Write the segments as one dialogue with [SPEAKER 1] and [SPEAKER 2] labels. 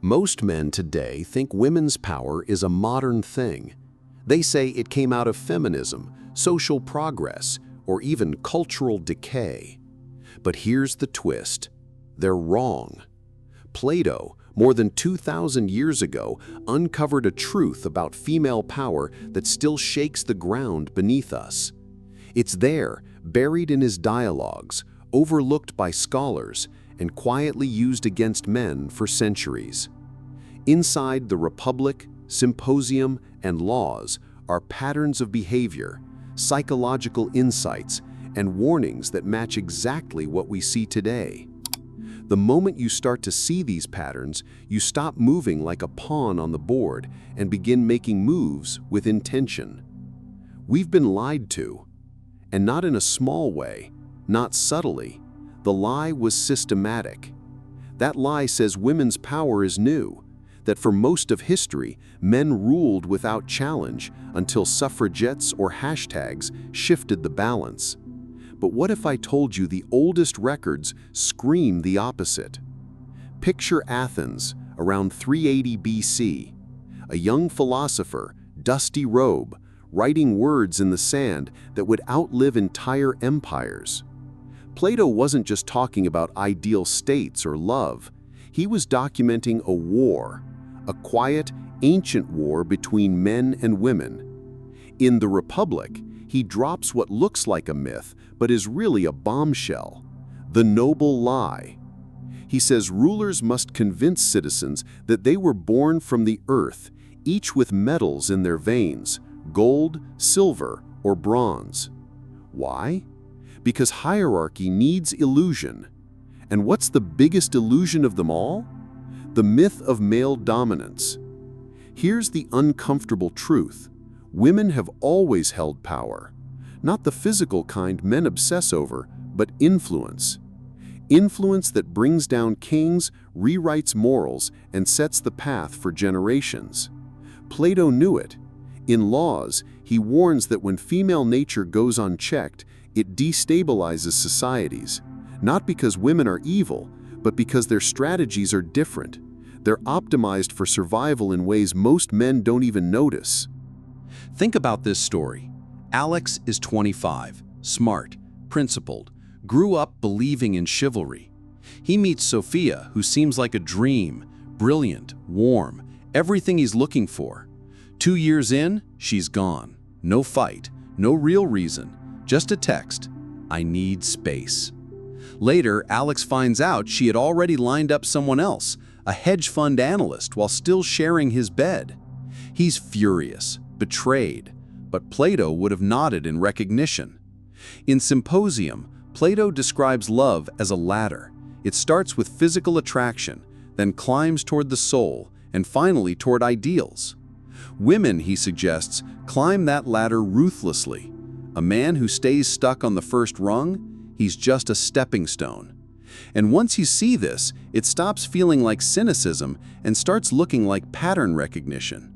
[SPEAKER 1] Most men today think women's power is a modern thing. They say it came out of feminism, social progress, or even cultural decay. But here's the twist. They're wrong. Plato, more than 2,000 years ago, uncovered a truth about female power that still shakes the ground beneath us. It's there, buried in his dialogues, overlooked by scholars, and quietly used against men for centuries. Inside the Republic, Symposium, and Laws are patterns of behavior, psychological insights, and warnings that match exactly what we see today. The moment you start to see these patterns, you stop moving like a pawn on the board and begin making moves with intention. We've been lied to, and not in a small way, not subtly. The lie was systematic. That lie says women's power is new, that for most of history, men ruled without challenge until suffragettes or hashtags shifted the balance. But what if I told you the oldest records scream the opposite? Picture Athens around 380 BC. A young philosopher, dusty robe, writing words in the sand that would outlive entire empires. Plato wasn't just talking about ideal states or love. He was documenting a war, a quiet, ancient war between men and women. In the Republic, he drops what looks like a myth, but is really a bombshell, the noble lie. He says rulers must convince citizens that they were born from the earth, each with metals in their veins, gold, silver, or bronze. Why? Because hierarchy needs illusion. And what's the biggest illusion of them all? The myth of male dominance. Here's the uncomfortable truth. Women have always held power. Not the physical kind men obsess over, but influence. Influence that brings down kings, rewrites morals, and sets the path for generations. Plato knew it. In Laws, he warns that when female nature goes unchecked, it destabilizes societies. Not because women are evil, but because their strategies are different. They're optimized for survival in ways most men don't even notice.
[SPEAKER 2] Think about this story. Alex is 25, smart, principled, grew up believing in chivalry. He meets Sophia, who seems like a dream, brilliant, warm, everything he's looking for. 2 years in, she's gone. No fight, no real reason, just a text. I need space. Later, Alex finds out she had already lined up someone else, a hedge fund analyst, while still sharing his bed. He's furious, betrayed, but Plato would have nodded in recognition. In Symposium, Plato describes love as a ladder. It starts with physical attraction, then climbs toward the soul, and finally toward ideals. Women, he suggests, climb that ladder ruthlessly. A man who stays stuck on the first rung, he's just a stepping stone. And once you see this, it stops feeling like cynicism and starts looking like pattern recognition.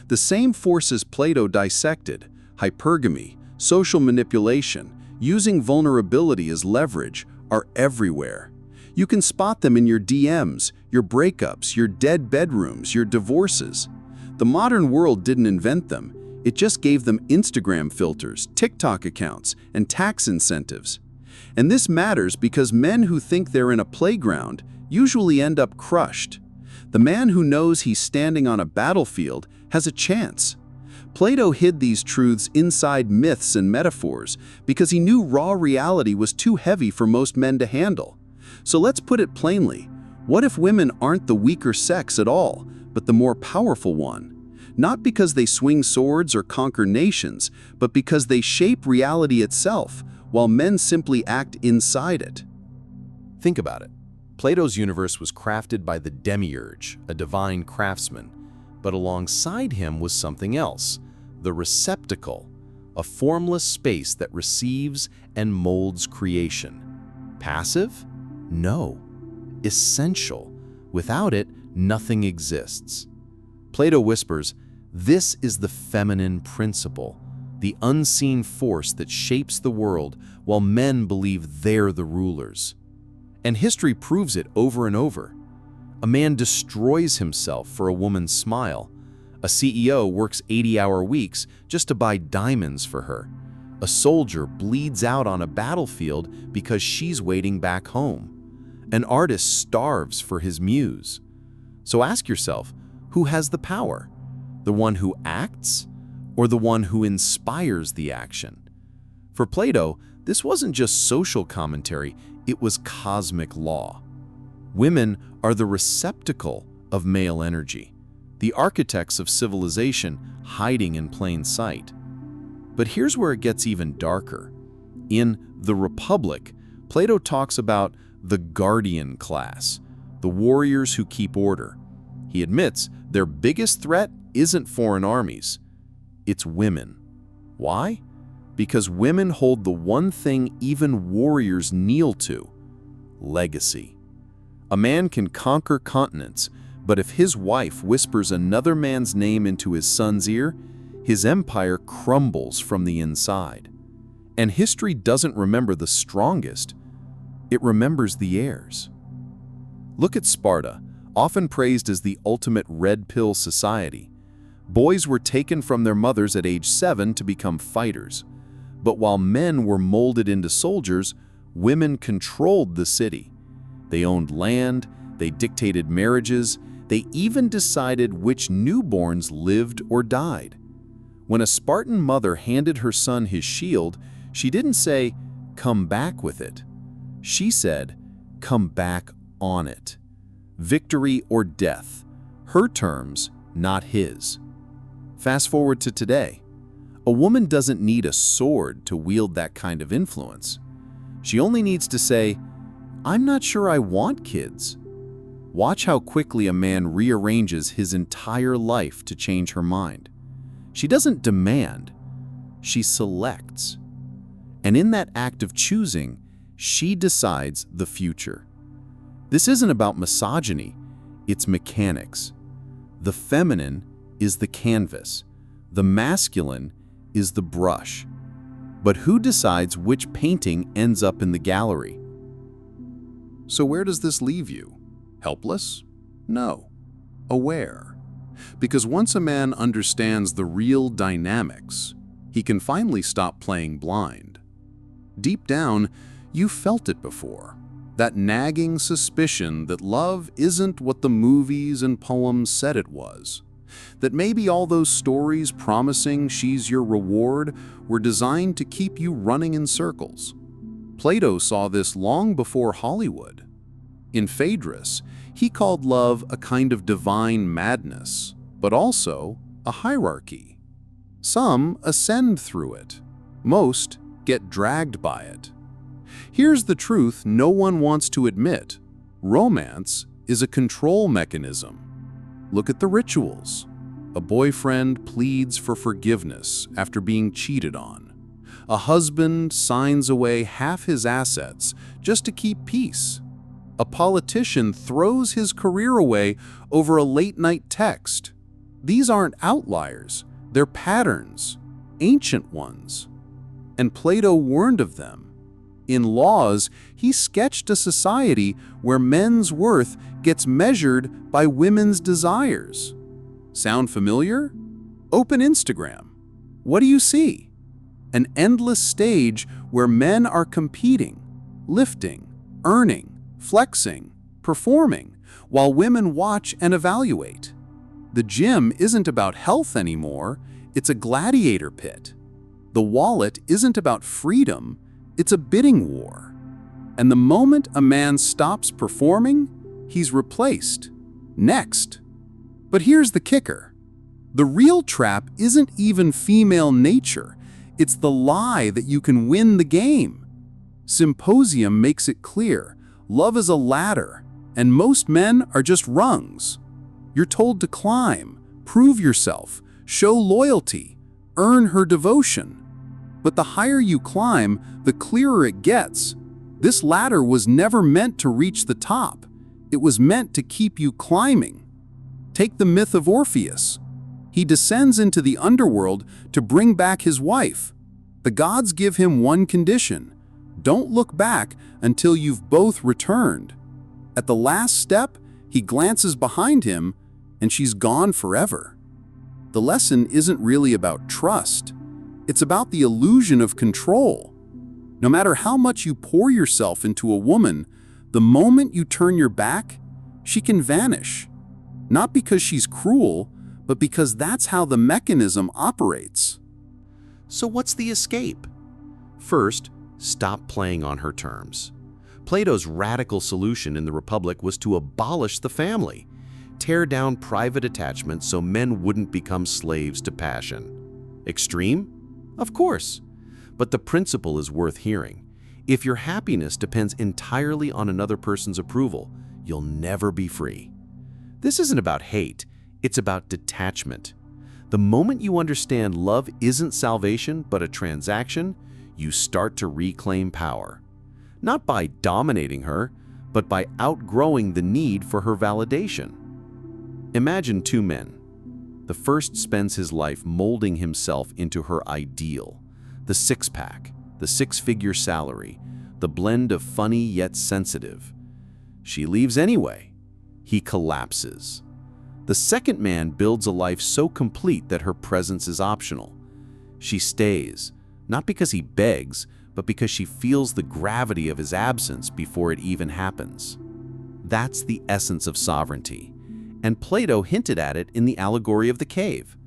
[SPEAKER 2] The same forces Plato dissected, hypergamy, social manipulation, using vulnerability as leverage, are everywhere. You can spot them in your DMs, your breakups, your dead bedrooms, your divorces. The modern world didn't invent them. It just gave them Instagram filters, TikTok accounts, and tax incentives. And this matters because men who think they're in a playground usually end up crushed. The man who knows he's standing on a battlefield has a chance. Plato hid these truths inside myths and metaphors because he knew raw reality was too heavy for most men to handle. So let's put it plainly. What if women aren't the weaker sex at all, but the more powerful one? Not because they swing swords or conquer nations, but because they shape reality itself, while men simply act inside it.
[SPEAKER 1] Think about it. Plato's universe was crafted by the demiurge, a divine craftsman. But alongside him was something else, the receptacle, a formless space that receives and molds creation. Passive? No. Essential. Without it, nothing exists. Plato whispers, this is the feminine principle, the unseen force that shapes the world while men believe they're the rulers. And history proves it over and over.
[SPEAKER 2] A man destroys himself for a woman's smile. A CEO works 80-hour weeks just to buy diamonds for her. A soldier bleeds out on a battlefield because she's waiting back home. An artist starves for his muse. So ask yourself, who has the power? The one who acts, or the one who inspires the action? For Plato, this wasn't just social commentary, it was cosmic law. Women are the receptacle of male energy, the architects of civilization hiding in plain sight. But here's where it gets even darker. In The Republic, Plato talks about the guardian class, the warriors who keep order. He admits their biggest threat isn't foreign armies, it's women. Why? Because women hold the one thing even warriors kneel to: legacy. A man can conquer continents, but if his wife whispers another man's name into his son's ear, his empire crumbles from the inside. And history doesn't remember the strongest, it remembers the heirs. Look at Sparta, often praised as the ultimate red pill society. Boys were taken from their mothers at age 7 to become fighters. But while men were molded into soldiers, women controlled the city. They owned land, they dictated marriages, they even decided which newborns lived or died. When a Spartan mother handed her son his shield, she didn't say, "Come back with it." She said, "Come back on it." Victory or death, her terms, not his. Fast forward to today. A woman doesn't need a sword to wield that kind of influence. She only needs to say, "I'm not sure I want kids." Watch how quickly a man rearranges his entire life to change her mind. She doesn't demand, she selects. And in that act of choosing, she decides the future. This isn't about misogyny, it's mechanics. The feminine is the canvas, the masculine is the brush. But who decides which painting ends up in the gallery?
[SPEAKER 1] So where does this leave you? Helpless? No. Aware. Because once a man understands the real dynamics, he can finally stop playing blind. Deep down, you felt it before. That nagging suspicion that love isn't what the movies and poems said it was. That maybe all those stories promising she's your reward were designed to keep you running in circles. Plato saw this long before Hollywood. In Phaedrus, he called love a kind of divine madness, but also a hierarchy. Some ascend through it. Most get dragged by it. Here's the truth no one wants to admit. Romance is a control mechanism. Look at the rituals. A boyfriend pleads for forgiveness after being cheated on. A husband signs away half his assets just to keep peace. A politician throws his career away over a late-night text. These aren't outliers, they're patterns, ancient ones. And Plato warned of them. In Laws, he sketched a society where men's worth gets measured by women's desires. Sound familiar? Open Instagram. What do you see? An endless stage where men are competing, lifting, earning, flexing, performing, while women watch and evaluate. The gym isn't about health anymore, it's a gladiator pit. The wallet isn't about freedom, it's a bidding war. And the moment a man stops performing, he's replaced. Next. But here's the kicker. The real trap isn't even female nature. It's the lie that you can win the game. Symposium makes it clear. Love is a ladder, and most men are just rungs. You're told to climb, prove yourself, show loyalty, earn her devotion. But the higher you climb, the clearer it gets. This ladder was never meant to reach the top. It was meant to keep you climbing. Take the myth of Orpheus. He descends into the underworld to bring back his wife. The gods give him one condition: don't look back until you've both returned. At the last step,
[SPEAKER 2] He glances behind him, and she's gone forever. The lesson isn't really about trust. It's about the illusion of control. No matter how much you pour yourself into a woman, the moment you turn your back, she can vanish. Not because she's cruel, but because that's how the mechanism operates.
[SPEAKER 1] So what's the escape? First, stop playing on her terms. Plato's radical solution in the Republic was to abolish the family, tear down private attachment so men wouldn't become slaves to passion. Extreme? Of course. But the principle is worth hearing. If your happiness depends entirely on another person's approval, you'll never be free. This isn't about hate, it's about detachment. The moment you understand love isn't salvation but a transaction, you start to reclaim power. Not by dominating her, but by outgrowing the need for her validation. Imagine two men. The first spends his life molding himself into her ideal. The six-pack, the six-figure salary, the blend of funny yet sensitive. She leaves anyway. He collapses. The second man builds a life so complete that her presence is optional. She stays, not because he begs, but because she feels the gravity of his absence before it even happens. That's the essence of sovereignty, and Plato hinted at it in the allegory of the cave.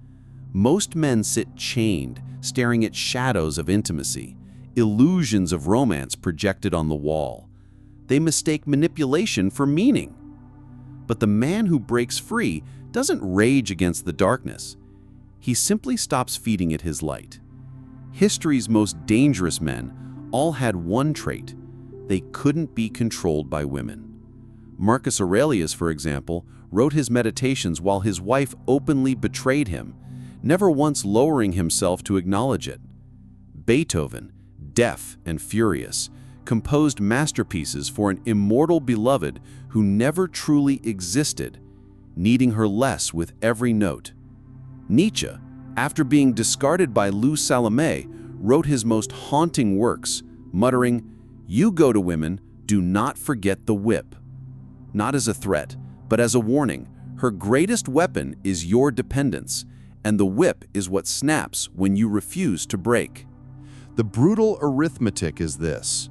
[SPEAKER 1] Most men sit chained, staring at shadows of intimacy, illusions of romance projected on the wall. They mistake manipulation for meaning. But the man who breaks free doesn't rage against the darkness. He simply stops feeding it his light. History's most dangerous men all had one trait: they couldn't be controlled by women. Marcus Aurelius, for example, wrote his meditations while his wife openly betrayed him, never once lowering himself to acknowledge it. Beethoven, deaf and furious, composed masterpieces for an immortal beloved who never truly existed, needing her less with every note. Nietzsche, after being discarded by Lou Salome, wrote his most haunting works, muttering, "You go to women, do not forget the whip." Not as a threat, but as a warning. Her greatest weapon is your dependence, and the whip is what snaps when you refuse to break.
[SPEAKER 2] The brutal arithmetic is this: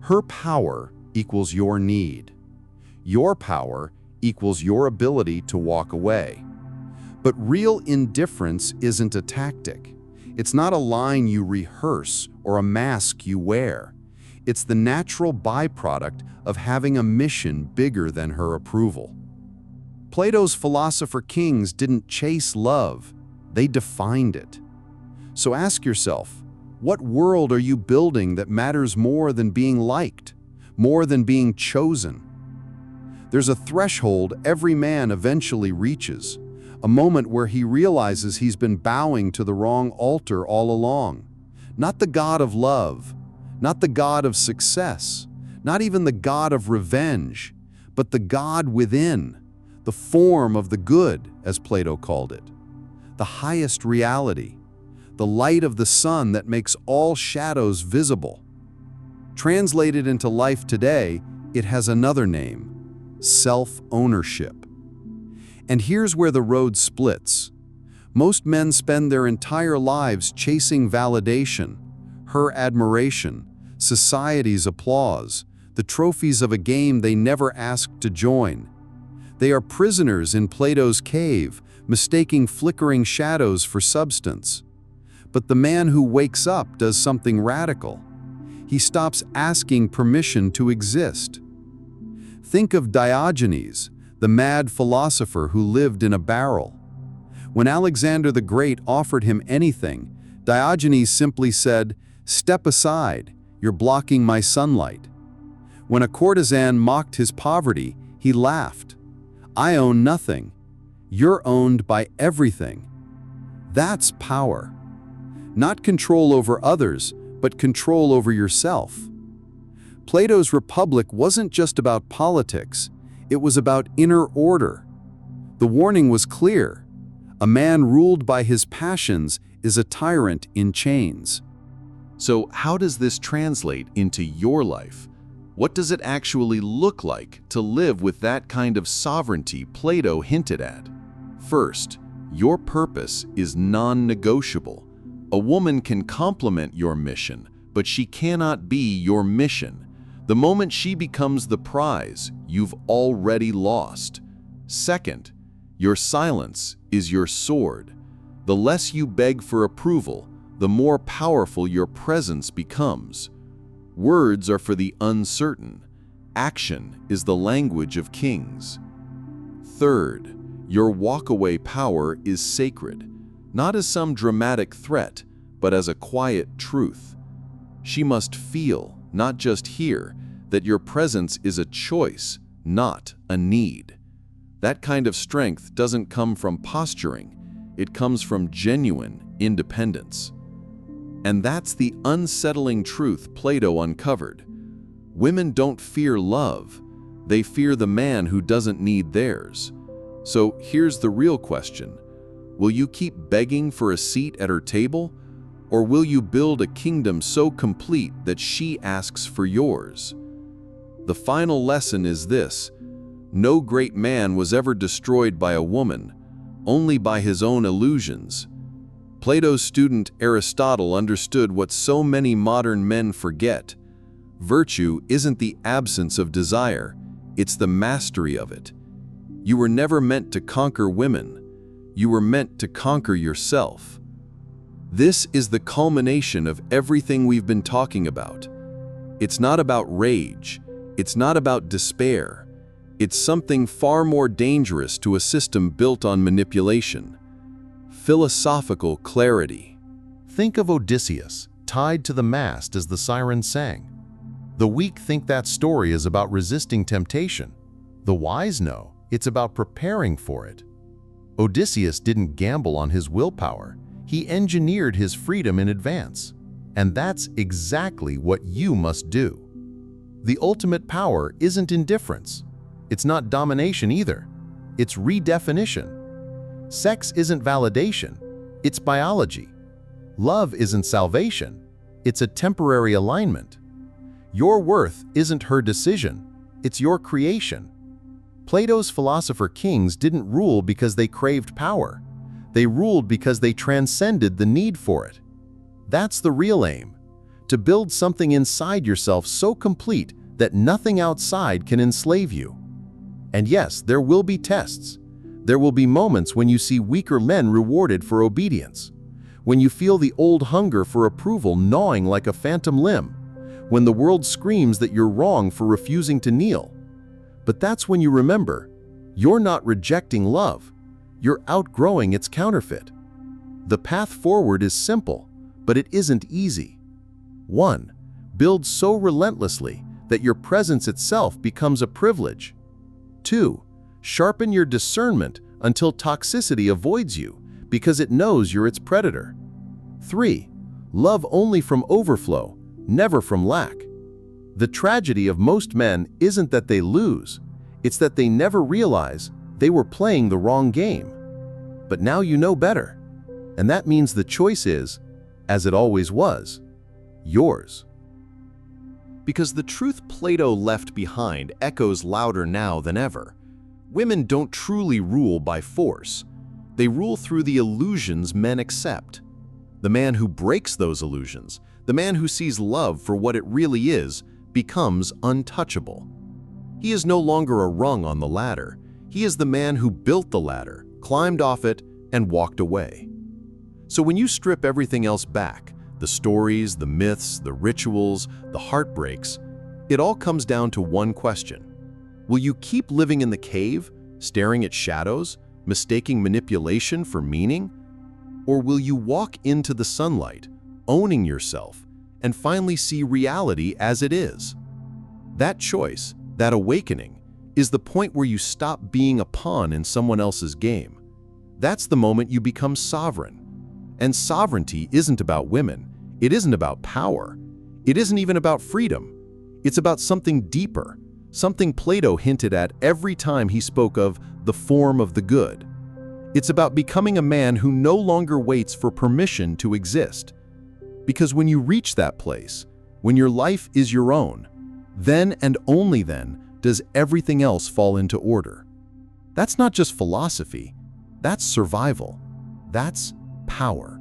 [SPEAKER 2] her power equals your need. Your power equals your ability to walk away. But real indifference isn't a tactic. It's not a line you rehearse or a mask you wear. It's the natural byproduct of having a mission bigger than her approval. Plato's philosopher kings didn't chase love, they defined it. So ask yourself, what world are you building that matters more than being liked, more than being chosen? There's a threshold every man eventually reaches, a moment where he realizes he's been bowing to the wrong altar all along. Not the God of love, not the God of success, not even the God of revenge, but the God within, the form of the good, as Plato called it, the highest reality, the light of the sun that makes all shadows visible. Translated into life today, it has another name: self-ownership. And here's where the road splits. Most men spend their entire lives chasing validation, her admiration, society's applause, the trophies of a game they never asked to join. They are prisoners in Plato's cave, mistaking flickering shadows for substance. But the man who wakes up does something radical. He stops asking permission to exist. Think of Diogenes, the mad philosopher who lived in a barrel. When Alexander the Great offered him anything, Diogenes simply said, "Step aside, you're blocking my sunlight." When a courtesan mocked his poverty, he laughed. "I own nothing. You're owned by everything." That's power. Not control over others, but control over yourself. Plato's Republic wasn't just about politics, it was about inner order. The warning was clear: a man ruled by his passions is a tyrant in chains.
[SPEAKER 1] So how does this translate into your life?
[SPEAKER 2] What does it actually look like to live with that kind of sovereignty Plato hinted at? First, your purpose is non-negotiable. A woman can complement your mission, but she cannot be your mission. The moment she becomes the prize, you've already lost. Second, your silence is your sword. The less you beg for approval, the more powerful your presence becomes. Words are for the uncertain. Action is the language of kings. Third, your walk-away power is sacred, not as some dramatic threat, but as a quiet truth. She must feel, not just hear, that your presence is a choice, not a need. That kind of strength doesn't come from posturing. It comes from genuine independence. And that's the unsettling truth Plato uncovered. Women don't fear love. They fear the man who doesn't need theirs. So here's the real question. Will you keep begging for a seat at her table? Or will you build a kingdom so complete that she asks for yours? The final lesson is this: no great man was ever destroyed by a woman, only by his own illusions. Plato's student Aristotle understood what so many modern men forget. Virtue isn't the absence of desire, it's the mastery of it. You were never meant to conquer women. You were meant to conquer yourself. This is the culmination of everything we've been talking about. It's not about rage. It's not about despair. It's something far more dangerous to a system built on manipulation. Philosophical clarity.
[SPEAKER 3] Think of Odysseus, tied to the mast as the siren sang. The weak think that story is about resisting temptation. The wise know it's about preparing for it. Odysseus didn't gamble on his willpower. He engineered his freedom in advance. And that's exactly what you must do. The ultimate power isn't indifference. It's not domination either. It's redefinition. Sex isn't validation. It's biology. Love isn't salvation. It's a temporary alignment. Your worth isn't her decision. It's your creation. Plato's philosopher kings didn't rule because they craved power. They ruled because they transcended the need for it. That's the real aim: to build something inside yourself so complete that nothing outside can enslave you. And yes, there will be tests. There will be moments when you see weaker men rewarded for obedience, when you feel the old hunger for approval gnawing like a phantom limb, when the world screams that you're wrong for refusing to kneel. But that's when you remember, you're not rejecting love. You're outgrowing its counterfeit. The path forward is simple, but it isn't easy. 1. Build so relentlessly that your presence itself becomes a privilege. 2. Sharpen your discernment until toxicity avoids you because it knows you're its predator. 3. Love only from overflow, never from lack. The tragedy of most men isn't that they lose, it's that they never realize they were playing the wrong game. But now you know better, and that means the choice is, as it always was, yours.
[SPEAKER 1] Because the truth Plato left behind echoes louder now than ever. Women don't truly rule by force. They rule through the illusions men accept. The man who breaks those illusions, the man who sees love for what it really is, becomes untouchable. He is no longer a rung on the ladder. He is the man who built the ladder, climbed off it, and walked away. So when you strip everything else back, the stories, the myths, the rituals, the heartbreaks, it all comes down to one question. Will you keep living in the cave, staring at shadows, mistaking manipulation for meaning? Or will you walk into the sunlight, owning yourself, and finally see reality as it is? That choice, that awakening, is the point where you stop being a pawn in someone else's game. That's the moment you become sovereign. And sovereignty isn't about women. It isn't about power. It isn't even about freedom. It's about something deeper, something Plato hinted at every time he spoke of the form of the good. It's about becoming a man who no longer waits for permission to exist. Because when you reach that place, when your life is your own,
[SPEAKER 2] Then and only then does everything else fall into order. That's not just philosophy, that's survival. That's power.